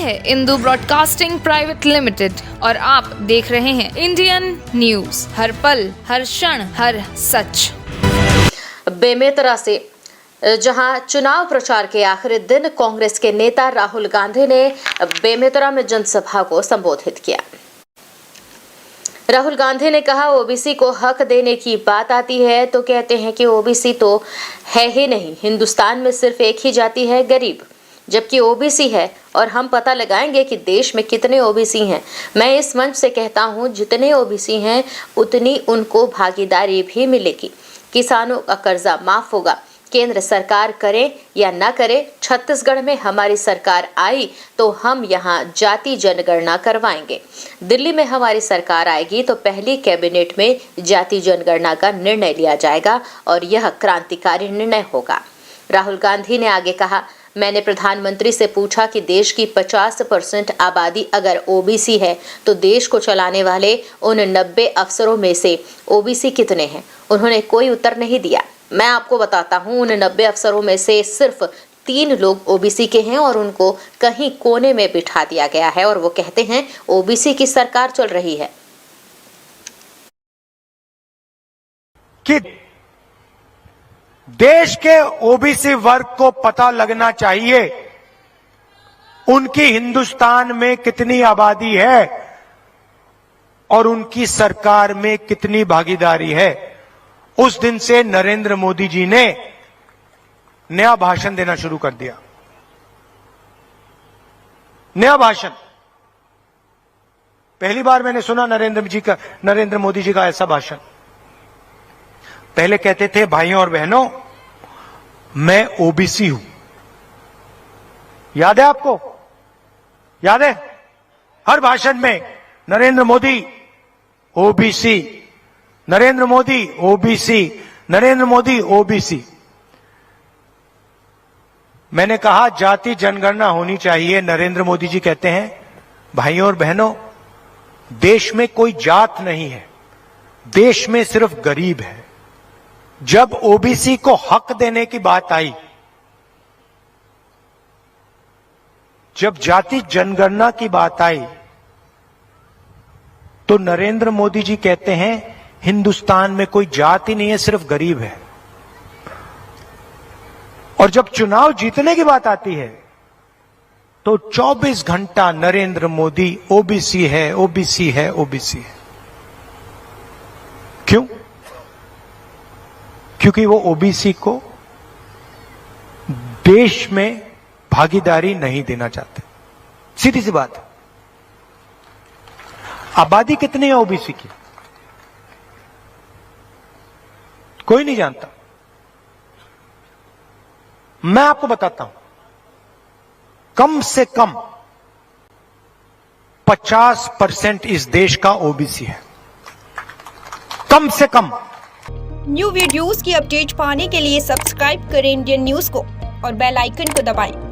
है Indu broadcasting private limited और आप देख रहे हैं इंडियन न्यूज, हर पल, हर क्षण, हर सच। बेमेतरा से जहां चुनाव प्रचार के आखिरी दिन कांग्रेस के नेता राहुल गांधी ने बेमेतरा में जनसभा को संबोधित किया। राहुल गांधी ने कहा, ओबीसी को हक देने की बात आती है तो कहते हैं कि ओबीसी तो है ही नहीं, हिंदुस्तान में सिर्फ एक ही जाति है, गरीब, जबकि ओबीसी है और हम पता लगाएंगे कि देश में कितने ओबीसी हैं। मैं इस मंच से कहता हूं, जितने ओबीसी हैं उतनी उनको भागीदारी भी मिलेगी। किसानों का कर्जा माफ होगा। केंद्र सरकार करे या ना करे, छत्तीसगढ़ में हमारी सरकार आई तो हम यहाँ जाति जनगणना करवाएंगे। दिल्ली में हमारी सरकार आएगी तो पहली कैबिनेट में जाति जनगणना का निर्णय लिया जाएगा और यह क्रांतिकारी निर्णय होगा। राहुल गांधी ने आगे कहा, मैंने प्रधानमंत्री से पूछा कि देश की 50% आबादी अगर ओबीसी है तो देश को चलाने वाले उन 90 अफसरों में से ओबीसी कितने हैं। उन्होंने कोई उत्तर नहीं दिया। मैं आपको बताता हूं, उन 90 अफसरों में से सिर्फ 3 लोग ओबीसी के हैं और उनको कहीं कोने में बिठा दिया गया है और वो कहते हैं ओबीसी की सरकार चल रही है। कि देश के ओबीसी वर्ग को पता लगना चाहिए उनकी हिंदुस्तान में कितनी आबादी है और उनकी सरकार में कितनी भागीदारी है। उस दिन से नरेंद्र मोदी जी ने नया भाषण देना शुरू कर दिया। नया भाषण पहली बार मैंने सुना नरेंद्र मोदी जी का ऐसा भाषण। पहले कहते थे, भाइयों और बहनों, मैं ओबीसी हूं। याद है आपको? याद है? हर भाषण में Narendra Modi OBC, Narendra Modi OBC, Narendra Modi OBC. मैंने कहा जाति जनगणना होनी चाहिए। नरेंद्र मोदी जी कहते हैं, भाइयों और बहनों, देश में कोई जात नहीं है, देश में सिर्फ गरीब है। जब ओबीसी को हक देने की बात आई, जब जाति जनगणना की बात आई, तो नरेंद्र मोदी जी कहते हैं हिंदुस्तान में कोई जाति नहीं है, सिर्फ गरीब है। और जब चुनाव जीतने की बात आती है तो 24 घंटा नरेंद्र मोदी ओबीसी है, ओबीसी है, ओबीसी है। क्यों? क्योंकि वो ओबीसी को देश में भागीदारी नहीं देना चाहते। सीधी सी बात है। आबादी कितनी है ओबीसी की? कोई नहीं जानता। मैं आपको बताता हूं, कम से कम 50% इस देश का ओबीसी है, कम से कम। न्यू वीडियोस की अपडेट पाने के लिए सब्सक्राइब करें इंडियन न्यूज को और बेल आइकन को दबाएं।